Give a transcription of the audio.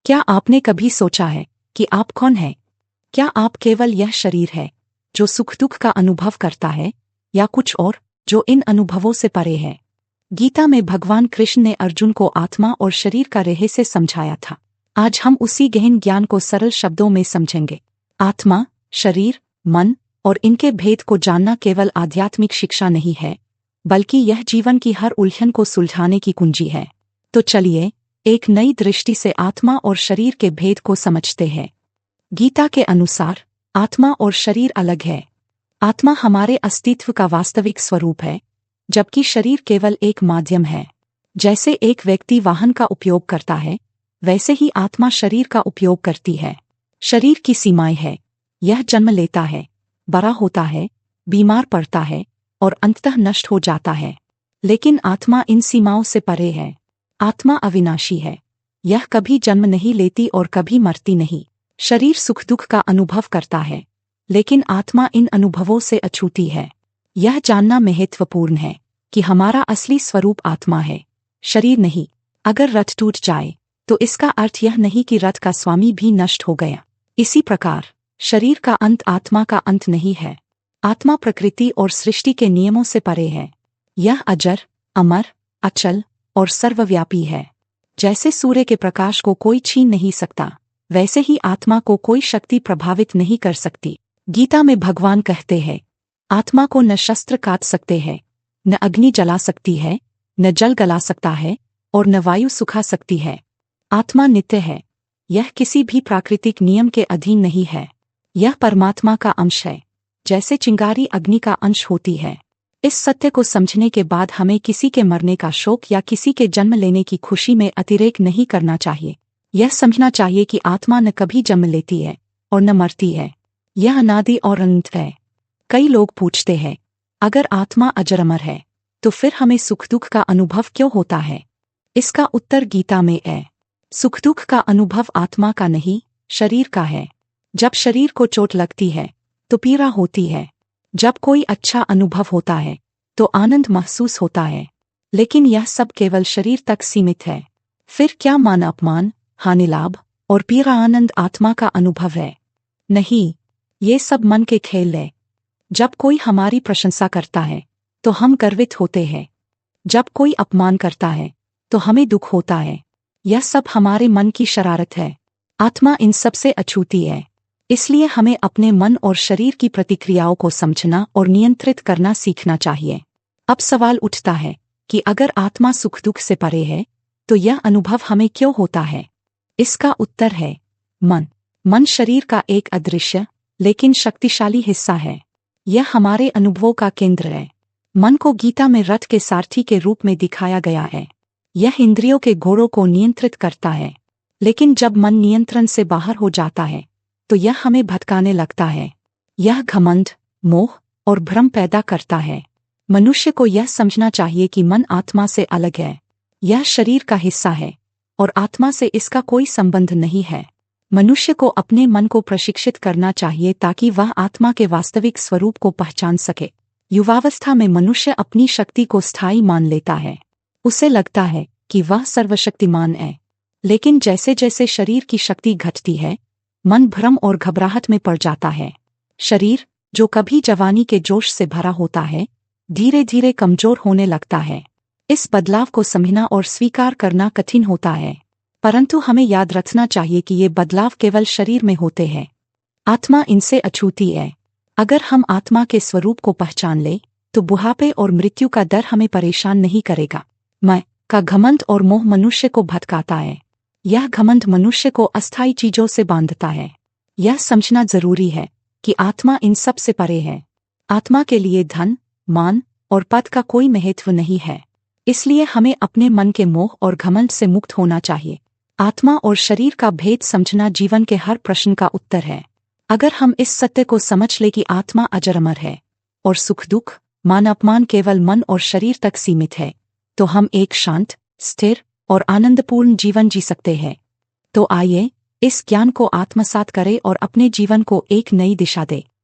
क्या आपने कभी सोचा है कि आप कौन हैं? क्या आप केवल यह शरीर है जो सुख दुख का अनुभव करता है, या कुछ और जो इन अनुभवों से परे है? गीता में भगवान कृष्ण ने अर्जुन को आत्मा और शरीर का रहस्य समझाया था। आज हम उसी गहन ज्ञान को सरल शब्दों में समझेंगे। आत्मा, शरीर, मन और इनके भेद को जानना केवल आध्यात्मिक शिक्षा नहीं है, बल्कि यह जीवन की हर उलझन को सुलझाने की कुंजी है। तो चलिए एक नई दृष्टि से आत्मा और शरीर के भेद को समझते हैं। गीता के अनुसार आत्मा और शरीर अलग है। आत्मा हमारे अस्तित्व का वास्तविक स्वरूप है, जबकि शरीर केवल एक माध्यम है। जैसे एक व्यक्ति वाहन का उपयोग करता है, वैसे ही आत्मा शरीर का उपयोग करती है। शरीर की सीमाएं हैं। यह जन्म लेता है, बड़ा होता है, बीमार पड़ता है और अंततः नष्ट हो जाता है। लेकिन आत्मा इन सीमाओं से परे है। आत्मा अविनाशी है। यह कभी जन्म नहीं लेती और कभी मरती नहीं। शरीर सुख दुख का अनुभव करता है, लेकिन आत्मा इन अनुभवों से अछूती है। यह जानना महत्वपूर्ण है कि हमारा असली स्वरूप आत्मा है, शरीर नहीं। अगर रथ टूट जाए तो इसका अर्थ यह नहीं कि रथ का स्वामी भी नष्ट हो गया। इसी प्रकार शरीर का अंत आत्मा का अंत नहीं है। आत्मा प्रकृति और सृष्टि के नियमों से परे है। यह अजर, अमर, अचल और सर्वव्यापी है। जैसे सूर्य के प्रकाश को कोई छीन नहीं सकता, वैसे ही आत्मा को कोई शक्ति प्रभावित नहीं कर सकती। गीता में भगवान कहते हैं, आत्मा को न शस्त्र काट सकते हैं, न अग्नि जला सकती है, न जल गला सकता है और न वायु सुखा सकती है। आत्मा नित्य है। यह किसी भी प्राकृतिक नियम के अधीन नहीं है। यह परमात्मा का अंश है, जैसे चिंगारी अग्नि का अंश होती है। इस सत्य को समझने के बाद हमें किसी के मरने का शोक या किसी के जन्म लेने की खुशी में अतिरेक नहीं करना चाहिए। यह समझना चाहिए कि आत्मा न कभी जन्म लेती है और न मरती है। यह अनादि और अनंत है। कई लोग पूछते हैं, अगर आत्मा अजर अमर है तो फिर हमें सुख दुख का अनुभव क्यों होता है? इसका उत्तर गीता में है। सुख दुख का अनुभव आत्मा का नहीं, शरीर का है। जब शरीर को चोट लगती है तो पीड़ा होती है। जब कोई अच्छा अनुभव होता है तो आनंद महसूस होता है। लेकिन यह सब केवल शरीर तक सीमित है। फिर क्या मान अपमान, हानि लाभ और पीड़ा आनंद आत्मा का अनुभव है? नहीं, ये सब मन के खेल है। जब कोई हमारी प्रशंसा करता है तो हम गर्वित होते हैं। जब कोई अपमान करता है तो हमें दुख होता है। यह सब हमारे मन की शरारत है। आत्मा इन सब से अछूती है। इसलिए हमें अपने मन और शरीर की प्रतिक्रियाओं को समझना और नियंत्रित करना सीखना चाहिए। अब सवाल उठता है कि अगर आत्मा सुख दुख से परे है तो यह अनुभव हमें क्यों होता है? इसका उत्तर है मन। मन शरीर का एक अदृश्य लेकिन शक्तिशाली हिस्सा है। यह हमारे अनुभवों का केंद्र है। मन को गीता में रथ के सारथी के रूप में दिखाया गया है। यह इंद्रियों के घोड़ों को नियंत्रित करता है। लेकिन जब मन नियंत्रण से बाहर हो जाता है तो यह हमें भटकाने लगता है। यह घमंड, मोह और भ्रम पैदा करता है। मनुष्य को यह समझना चाहिए कि मन आत्मा से अलग है। यह शरीर का हिस्सा है और आत्मा से इसका कोई संबंध नहीं है। मनुष्य को अपने मन को प्रशिक्षित करना चाहिए ताकि वह आत्मा के वास्तविक स्वरूप को पहचान सके। युवावस्था में मनुष्य अपनी शक्ति को स्थायी मान लेता है। उसे लगता है कि वह सर्वशक्तिमान है। लेकिन जैसे जैसे शरीर की शक्ति घटती है, मन भ्रम और घबराहट में पड़ जाता है। शरीर, जो कभी जवानी के जोश से भरा होता है, धीरे धीरे कमजोर होने लगता है। इस बदलाव को समझना और स्वीकार करना कठिन होता है, परंतु हमें याद रखना चाहिए कि ये बदलाव केवल शरीर में होते हैं। आत्मा इनसे अछूती है। अगर हम आत्मा के स्वरूप को पहचान ले तो बुढ़ापे और मृत्यु का डर हमें परेशान नहीं करेगा। मैं का घमंड और मोह मनुष्य को भटकाता है। यह घमंड मनुष्य को अस्थायी चीजों से बांधता है। यह समझना जरूरी है कि आत्मा इन सब से परे है। आत्मा के लिए धन, मान और पद का कोई महत्व नहीं है। इसलिए हमें अपने मन के मोह और घमंड से मुक्त होना चाहिए। आत्मा और शरीर का भेद समझना जीवन के हर प्रश्न का उत्तर है। अगर हम इस सत्य को समझ ले कि आत्मा अजर अमर है और सुख दुख, मान अपमान केवल मन और शरीर तक सीमित है, तो हम एक शांत, स्थिर और आनंदपूर्ण जीवन जी सकते हैं। तो आइए इस ज्ञान को आत्मसात करें और अपने जीवन को एक नई दिशा दें।